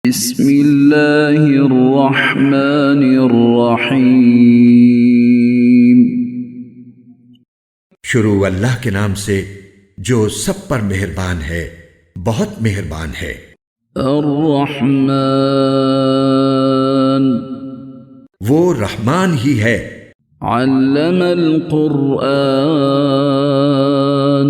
بسم اللہ الرحمن الرحیم۔ شروع اللہ کے نام سے جو سب پر مہربان ہے، بہت مہربان ہے۔ الرحمن، وہ رحمان ہی ہے۔ علم القرآن،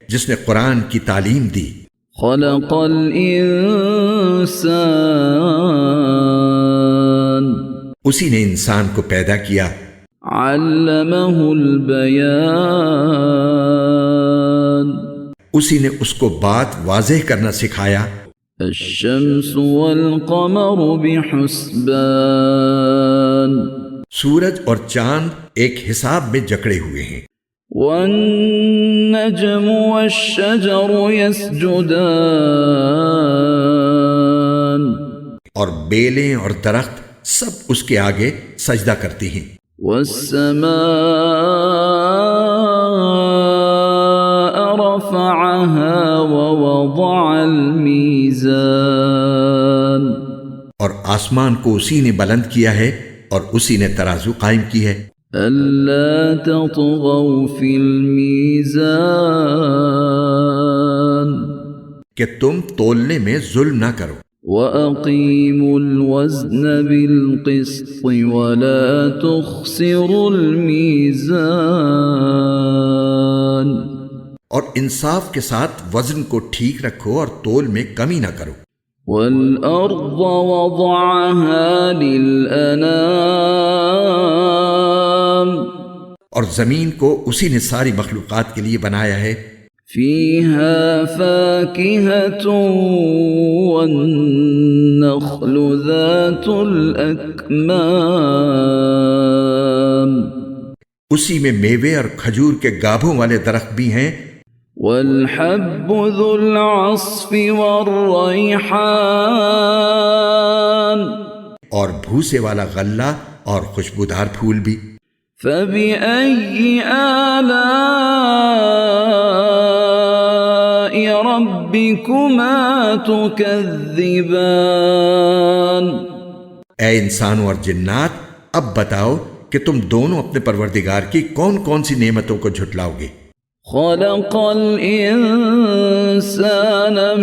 جس نے قرآن کی تعلیم دی۔ خلق الانسان، اسی نے انسان کو پیدا کیا۔ علمہ البیان، اسی نے اس کو بات واضح کرنا سکھایا۔ الشمس والقمر بحسبان، سورج اور چاند ایک حساب میں جکڑے ہوئے ہیں۔ والنجم والشجر يسجدان، اور بیلیں اور درخت سب اس کے آگے سجدہ کرتی ہیں۔ والسماء رفعها ووضع الميزان، اور آسمان کو اسی نے بلند کیا ہے اور اسی نے ترازو قائم کی ہے۔ ألا تطغوا في الميزان، کہ تم تولنے میں ظلم نہ کرو۔ وأقيموا الوزن بالقسط ولا تخسروا الميزان، اور انصاف کے ساتھ وزن کو ٹھیک رکھو اور تول میں کمی نہ کرو۔ والأرض وضعها للأنام، اور زمین کو اسی نے ساری مخلوقات کے لیے بنایا ہے۔ فيها فاكهة والنخل ذات الأكمام، اسی میں میوے اور کھجور کے گابھوں والے درخت بھی ہیں۔ والحب ذو العصف والریحان، اور بھوسے والا غلہ اور خوشبودار پھول بھی۔ فبأي آلاء ربكما تكذبان، اے انسانوں اور جنات، اب بتاؤ کہ تم دونوں اپنے پروردگار کی کون کون سی نعمتوں کو جھٹلاؤ گے۔ خلق الانسان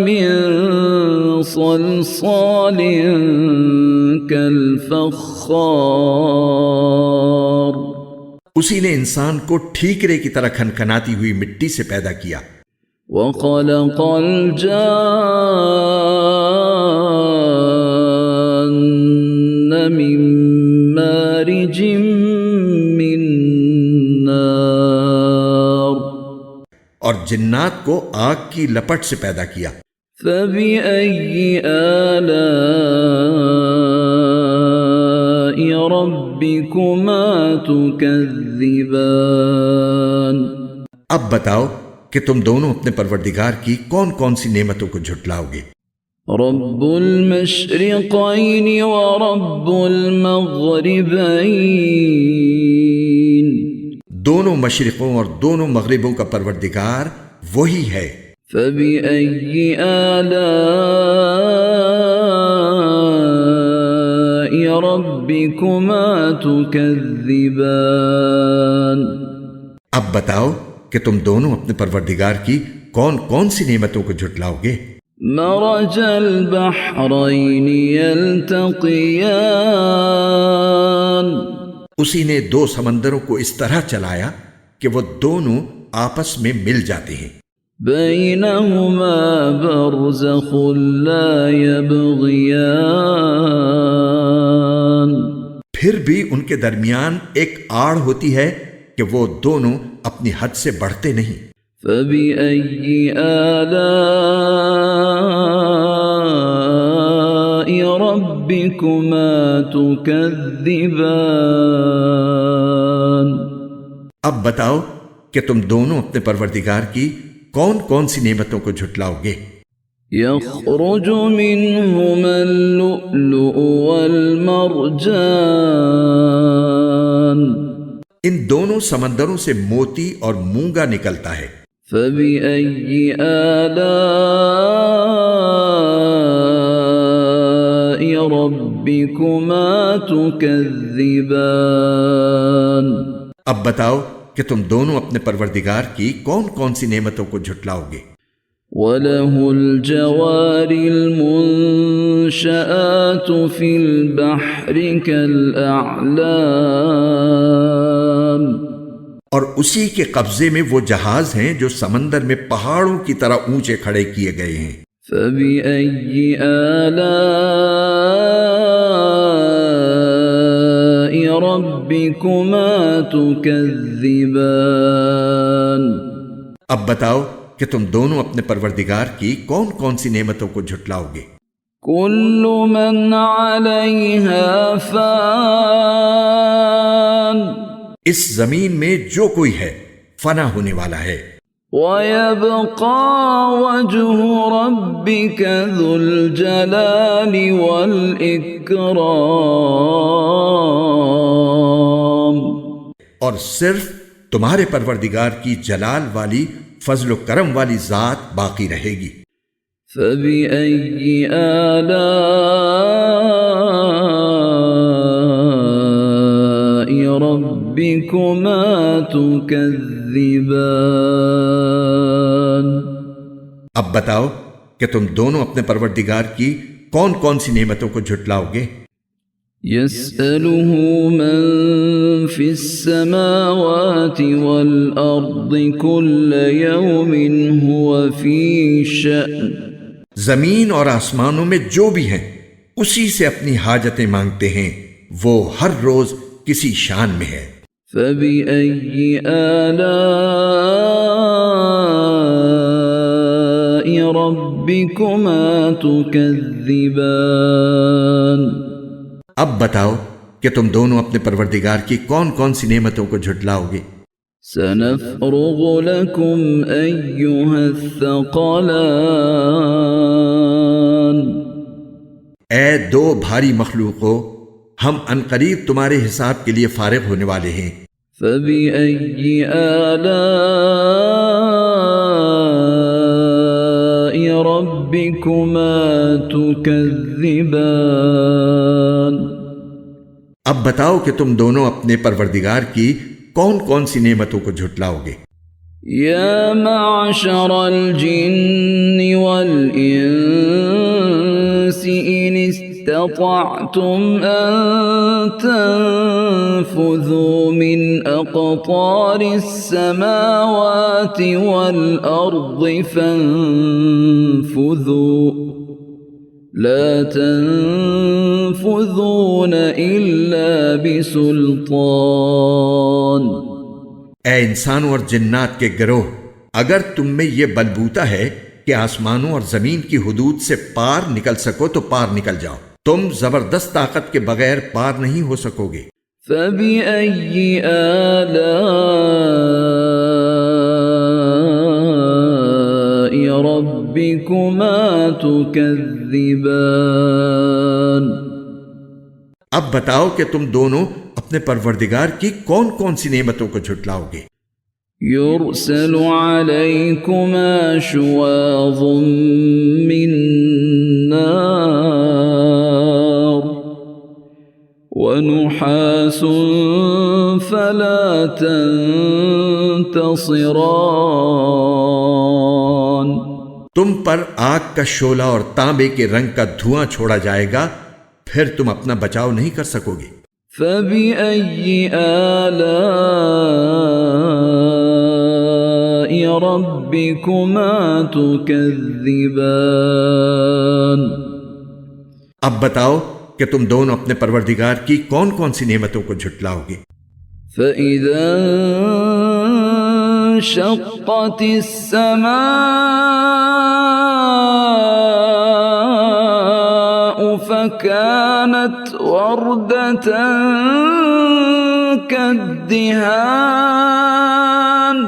من صلصال كالفخار، اسی نے انسان کو ٹھیکرے کی طرح کھنکھناتی ہوئی مٹی سے پیدا کیا۔ وخلق الجان من مارج من نار، اور جنات کو آگ کی لپٹ سے پیدا کیا۔ فبأي آلاء ربكما تكذبان، اب بتاؤ کہ تم دونوں اپنے پروردگار کی کون کون سی نعمتوں کو جھٹلاؤ گے۔ رب المشرقين ورب المغربين، دونوں مشرقوں اور دونوں مغربوں کا پروردگار وہی ہے۔ فبأي آلاء ربكما تكذبان، اب بتاؤ کہ تم دونوں اپنے پروردگار کی کون کون سی نعمتوں کو جھٹلاؤ گے۔ مرج البحرين يلتقيان، اسی نے دو سمندروں کو اس طرح چلایا کہ وہ دونوں آپس میں مل جاتے ہیں۔ بينهما برزخ لا يبغيان، پھر بھی ان کے درمیان ایک آڑ ہوتی ہے کہ وہ دونوں اپنی حد سے بڑھتے نہیں۔ فبأي آلاء ربكما تكذبان، اب بتاؤ کہ تم دونوں اپنے پروردگار کی کون کون سی نعمتوں کو جھٹلاؤ گے۔ يخرج منهما اللؤلؤ والمرجان، ان دونوں سمندروں سے موتی اور مونگا نکلتا ہے۔ فبأي آلاء ربكما تكذبان اب بتاؤ کہ تم دونوں اپنے پروردگار کی کون کون سی نعمتوں کو جھٹلاؤ گے؟ وَلَهُ الْجَوَارِ الْمُنشَآتُ فِي الْبَحْرِ كَالْأَعْلَامِ اور اسی کے قبضے میں وہ جہاز ہیں جو سمندر میں پہاڑوں کی طرح اونچے کھڑے کیے گئے ہیں۔ فَبِأَيِّ آلَاءِ رَبِّكُمَا تُكَذِّبَانِ اب بتاؤ کہ تم دونوں اپنے پروردگار کی کون کون سی نعمتوں کو جھٹلاؤ گے؟ كُلُّ مَنْ عَلَيْهَا فَانٍ اس زمین میں جو کوئی ہے فنا ہونے والا ہے، وَيَبْقَى وَجْهُ رَبِّكَ ذُو الْجَلَالِ وَالْإِكْرَامِ اور صرف تمہارے پروردگار کی جلال والی فضل و کرم والی ذات باقی رہے گی۔ فَبِأَيِّ آلَاءِ رَبِّكُمَا تُكَذِّبَانِ اب بتاؤ کہ تم دونوں اپنے پروردگار کی کون کون سی نعمتوں کو جھٹلاؤ گے؟ يَسْأَلُهُ مَن فِي السَّمَاوَاتِ وَالْأَرْضِ كُلَّ يَوْمٍ هُوَ فِي شَأْنٍ زمین اور آسمانوں میں جو بھی ہیں اسی سے اپنی حاجتیں مانگتے ہیں، وہ ہر روز کسی شان میں ہے۔ فَبِأَيِّ آلَاءِ رَبِّكُمَا تُكَذِّبَانِ اب بتاؤ کہ تم دونوں اپنے پروردگار کی کون کون سی نعمتوں کو جھٹلاؤ گے؟ سَنَفْرُغُ لَكُمْ أَيُّهَ الثَّقَلَانِ اے دو بھاری مخلوقوں، ہم عنقریب تمہارے حساب کے لیے فارغ ہونے والے ہیں۔ فَبِأَيِّ آلَاءِ رَبِّكُمَا تُكَذِّبَانِ اب بتاؤ کہ تم دونوں اپنے پروردگار کی کون کون سی نعمتوں کو جھٹلاؤ گے؟ يَا مَعْشَرَ الْجِنِّ وَالْإِنسِ إِنِ اسْتَطَعْتُمْ أَن تَنفُذُوا مِنْ أَقْطَارِ السَّمَاوَاتِ وَالْأَرْضِ فَانفُذُوا لَا تَنفُذُونَ إِلَّا بِسُلْطَانٍ اے انسانوں اور جنات کے گروہ، اگر تم میں یہ بلبوتا ہے کہ آسمانوں اور زمین کی حدود سے پار نکل سکو تو پار نکل جاؤ، تم زبردست طاقت کے بغیر پار نہیں ہو سکو گے۔ فَبِأَيِّ آلَاءِ رَبِّكُمَا تُكَذِّبَانِ اب بتاؤ کہ تم دونوں اپنے پروردگار کی کون کون سی نعمتوں کو جھٹلاؤ گے؟ يُرْسَلُ عَلَيْكُمَا شُوَاظٌ مِّن نَّارٍ وَنُحَاسٌ فَلَا تَنتَصِرَانِ تم پر آگ کا شعلہ اور تانبے کے رنگ کا دھواں چھوڑا جائے گا، پھر تم اپنا بچاؤ نہیں کر سکو گے۔ فَبِأَيِّ آلَاءِ رَبِّكُمَا تُكَذِّبَانِ اب بتاؤ کہ تم دونوں اپنے پروردگار کی کون کون سی نعمتوں کو جھٹلاؤ گے؟ فَإِذَا انشَقَّتِ السَّمَاءُ فَكَانَتْ وَرْدَةً كَالدِّهَانِ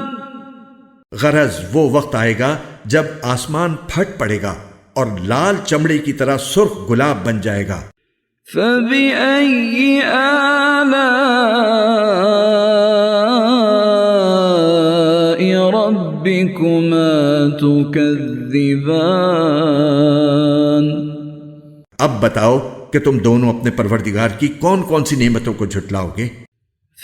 غرض وہ وقت آئے گا جب آسمان پھٹ پڑے گا اور لال چمڑے کی طرح سرخ گلاب بن جائے گا۔ فَبِأَيِّ آلَاءِ رَبِّكُمَا تُكَذِّبَانِ اب بتاؤ کہ کہ تم دونوں اپنے پروردگار کی کون کون سی نعمتوں کو جھٹلاؤ گے؟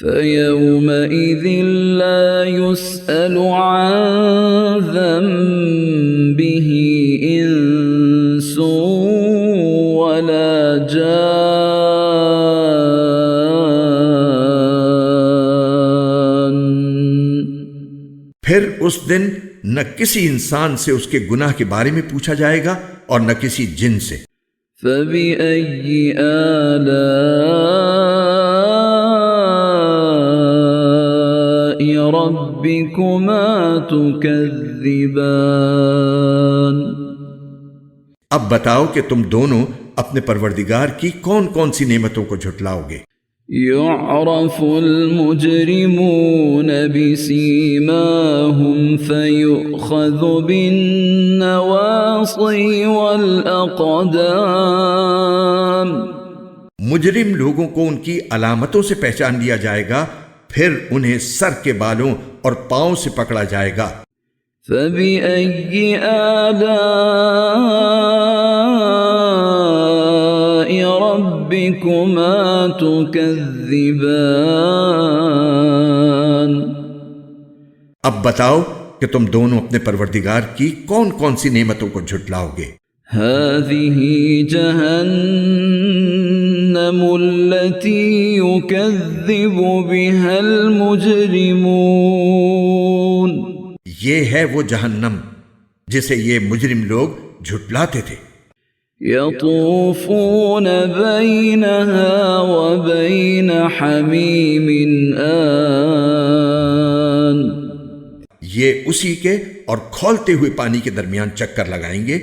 فَيَوْمَئِذٍ لَا يُسْأَلُ عَنْ ذَنبِهِ إِنسٌ وَلَا جَانٌّ۔ پھر اس دن نہ کسی انسان سے اس کے گناہ کے بارے میں پوچھا جائے گا اور نہ کسی جن سے۔ فَبِأَيِّ آلَاءِ رَبِّكُمَا تُكَذِّبَانِ۔ اب بتاؤ کہ تم دونوں اپنے پروردگار کی کون کون سی نعمتوں کو جھٹلاؤ گے؟ يعرف المجرمون بسيماهم فيؤخذ بالنواصي والأقدام۔ مجرم لوگوں کو ان کی علامتوں سے پہچان لیا جائے گا، پھر انہیں سر کے بالوں اور پاؤں سے پکڑا جائے گا۔ فَبِأَيِّ آلَاءِ رَبِّكُمَا تُكَذِّبَانِ۔ اب بتاؤ کہ تم دونوں اپنے پروردگار کی کون کون سی نعمتوں کو جھٹلاؤ گے؟ هذه جهنم التي يكذب بها المجرمون۔ یہ ہے وہ جہنم جسے یہ مجرم لوگ جھٹلاتے تھے۔ يطوفون بينها وبين حميم آن۔ یہ اسی کے اور کھولتے ہوئے پانی کے درمیان چکر لگائیں گے۔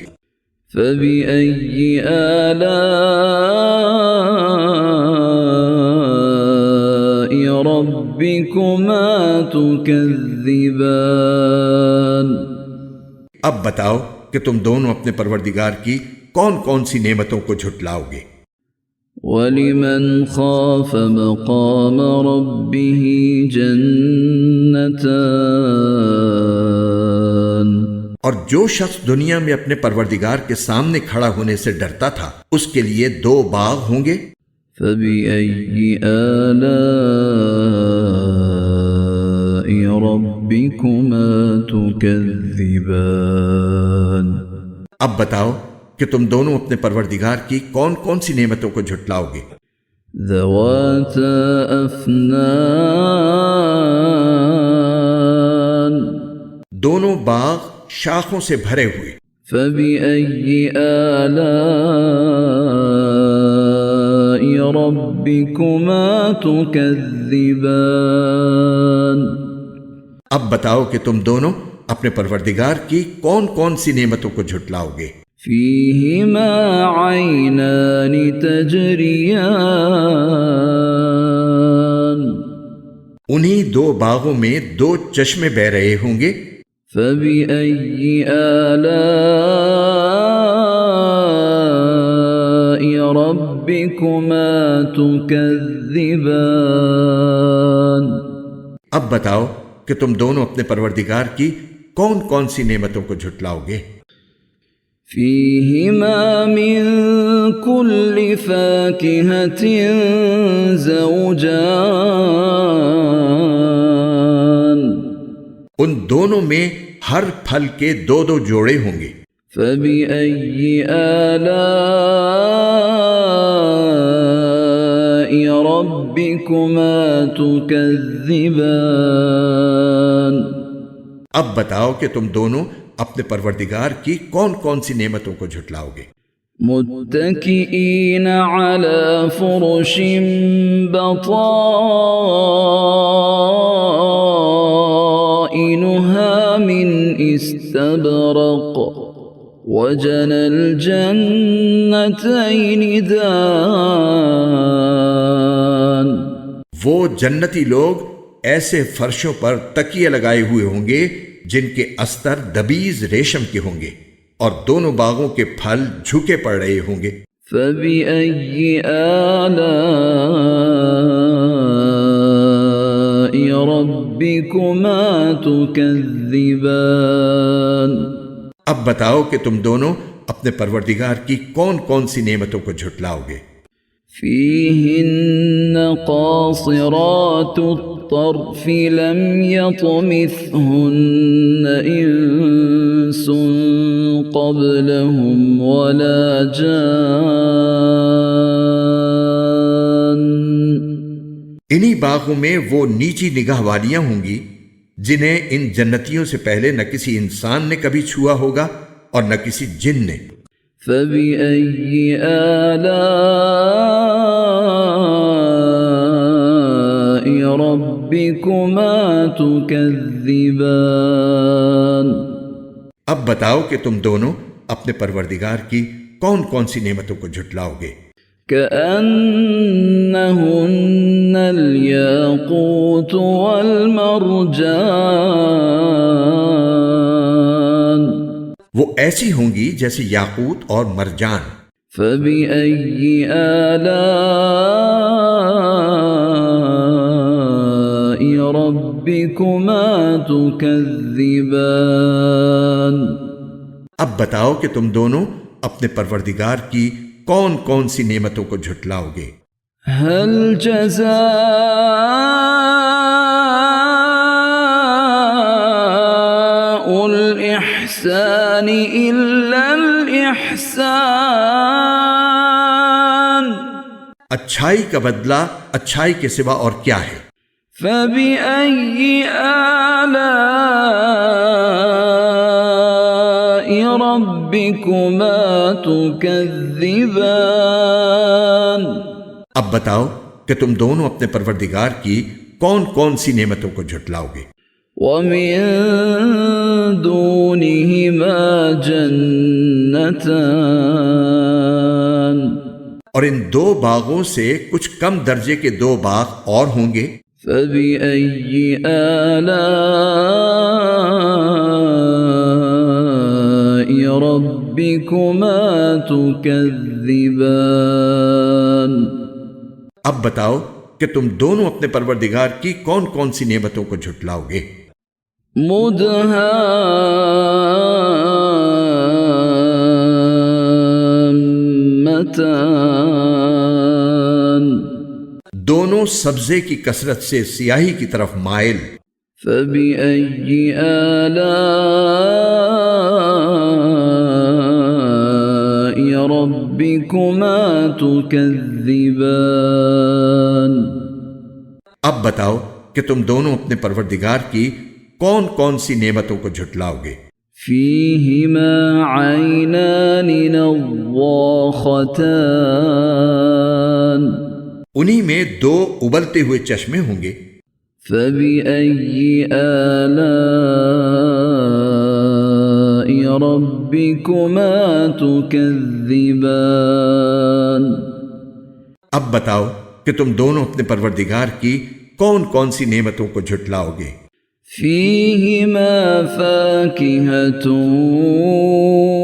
فَبِأَيِّ آلَاءِ رَبِّكُمَا تُكَذِّبَانِ۔ اب بتاؤ کہ تم دونوں اپنے پروردگار کی کون کون سی نعمتوں کو جھٹلاؤ گے؟ وَلِمَنْ خَافَ مَقَامَ رَبِّهِ جَنَّتَانِ۔ اور جو شخص دنیا میں اپنے پروردگار کے سامنے کھڑا ہونے سے ڈرتا تھا اس کے لیے 2 باغ ہوں گے۔ فَبِأَيِّ آلَاءِ رَبِّكُمَا تُكَذِّبَانِ۔ اب بتاؤ کہ تم دونوں اپنے پروردگار کی کون کون سی نعمتوں کو جھٹلاؤ گے؟ ذَوَاتَا أَفْنَانٍ۔ دونوں باغ شاخوں سے بھرے ہوئے۔ فَبِأَيِّ آلَاءِ رَبِّكُمَا تُكَذِّبَانِ۔ اب بتاؤ کہ تم دونوں اپنے پروردگار کی کون کون سی نعمتوں کو جھٹلاؤ گے؟ فِيهِمَا عَيْنَانِ تَجْرِيَانِ۔ انہی 2 باغوں میں 2 چشمے بہ رہے ہوں گے۔ فَبِأَيِّ آلَاءِ رَبِّكُمَا تُكَذِّبَانِ۔ اب بتاؤ کہ تم دونوں اپنے پروردگار کی کون کون سی نعمتوں کو جھٹلاؤ گے؟ فِيهِمَا مِن كُلِّ فَاكِهَةٍ زَوْجَانِ۔ ان دونوں میں ہر پھل کے 2 جوڑے ہوں گے۔ فَبِأَيِّ آلَاءِ رَبِّكُمَا تُكَذِّبَانِ۔ اب بتاؤ کہ تم دونوں اپنے پروردگار کی کون کون سی نعمتوں کو جھٹلاؤ گے؟ متكئين على فرش بطائنها من استبرق وجنى الجنتين دان۔ وہ جنتی لوگ ایسے فرشوں پر تکیے لگائے ہوئے ہوں گے جن کے استر دبیز ریشم کے ہوں گے اور دونوں باغوں کے پھل جھکے پڑ رہے ہوں گے۔ فَبِأَيِّ آلَاءِ رَبِّكُمَا تُكَذِّبَانِ۔ اب بتاؤ کہ تم دونوں اپنے پروردگار کی کون کون سی نعمتوں کو جھٹلاؤ گے؟ فيهن قاصرات الطرف لم يطمثهن إنس قبلهم ولا جان. انہی باغوں میں وہ نیچی نگاہ والیاں ہوں گی جنہیں ان جنتیوں سے پہلے نہ کسی انسان نے کبھی چھوا ہوگا اور نہ کسی جن نے. فبأي آلاء ربكما تكذبان. اب بتاؤ کہ تم دونوں اپنے پروردگار کی کون کون سی نعمتوں کو جھٹلاؤ گے. كأنهن الياقوت والمرجان. وہ ایسی ہوں گی جیسے یاقوت اور مرجان. فبأي آلاء ربكما تكذبان. اب بتاؤ کہ تم دونوں اپنے پروردگار کی کون کون سی نعمتوں کو جھٹلاؤ گے. هل جزاء الإحسان إلا الإحسان. اچھائی کا بدلہ اچھائی کے سوا اور کیا ہے. فبأي آلاء ربكما تكذبان. اب بتاؤ کہ تم دونوں اپنے پروردگار کی کون کون سی نعمتوں کو جھٹلاؤ گے. ومن دونهما جنتان. اور ان دو باغوں سے کچھ کم درجے کے دو باغ اور ہوں گے. فبأي آلاء ربكما تكذبان. اب بتاؤ کہ تم دونوں اپنے پروردگار کی کون کون سی نعمتوں کو جھٹلاؤ گے. مدهامتان. دونوں سبزے کی کثرت سے سیاہی کی طرف مائل. فبأي آلاء ربكما تكذبان. اب بتاؤ کہ تم دونوں اپنے پروردگار کی کون کون سی نعمتوں کو جھٹلاؤ گے. فيهما عينان نضاختان. انہی میں دو ابلتے ہوئے چشمے ہوں گے. فبأي آلاء ربكما تكذبان. اب بتاؤ کہ تم دونوں اپنے پروردگار کی کون کون سی نعمتوں کو جھٹلاؤ گے. فيهما فاكهة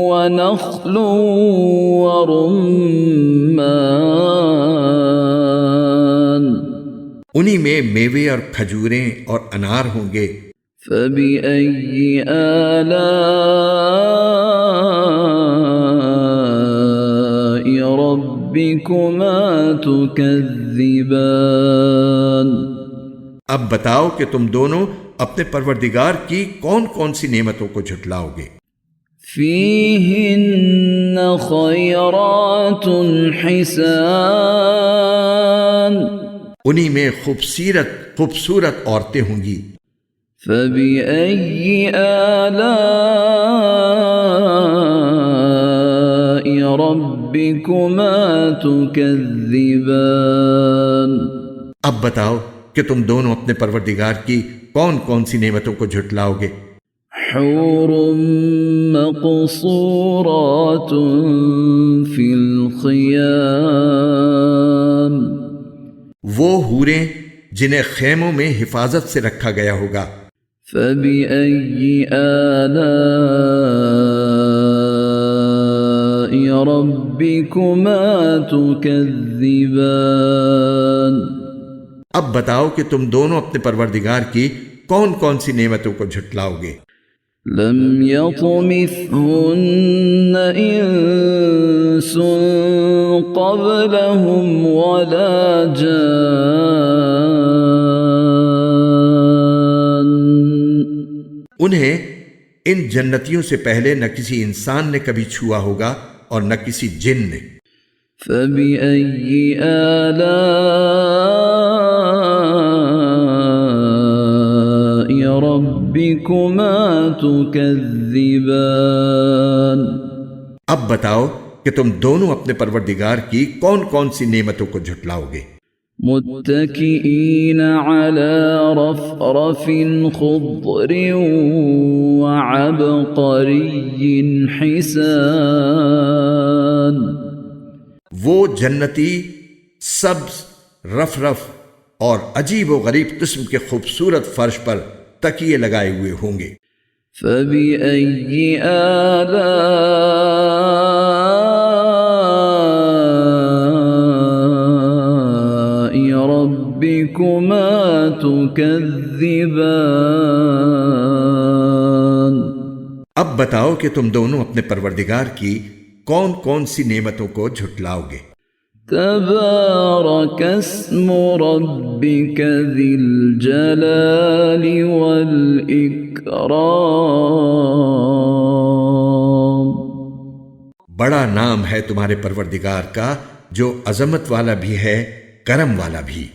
ونخل ورمان. انہی میں میوے اور کھجوریں اور انار ہوں گے. فبأي آلاء ربكما تكذبان. اب بتاؤ کہ تم دونوں اپنے پروردگار کی کون کون سی نعمتوں کو جھٹلاؤ گے. فيهن خيرات حسان. انہی میں خوبصورت عورتیں ہوں گی. فبأي آلاء ربكما تكذبان. اب بتاؤ کہ تم دونوں اپنے پروردگار کی کون کون سی نعمتوں کو جھٹلاؤ گے. حور مقصورات في الخيام. وہ حوریں جنہیں خیموں میں حفاظت سے رکھا گیا ہوگا. فبأي آلاء ربكما تكذبان. اب بتاؤ کہ تم دونوں اپنے پروردگار کی کون کون سی نعمتوں کو جھٹلاؤ گے. لم يطمثهن إنس قبلهم ولا جان. انہیں ان جنتیوں سے پہلے نہ کسی انسان نے کبھی چھوا ہوگا اور نہ کسی جن نے. فبأي آلاء ربكما تكذبان. اب بتاؤ کہ تم دونوں اپنے پروردگار کی کون کون سی نعمتوں کو جھٹلاؤ گے. متكئين على رفرف خضر وعبقري حسان. وہ جنتی سبز رف اور عجیب و غریب قسم کے خوبصورت فرش پر تکیے لگائے ہوئے ہوں گے. فبأي آلاء ربكما تكذبان. اب بتاؤ کہ تم دونوں اپنے پروردگار کی کون کون سی نعمتوں کو جھٹلاؤ گے. تبارك اسم ربك ذي الجلال والإكرام. بڑا نام ہے تمہارے پروردگار کا جو عظمت والا بھی ہے کرم والا بھی.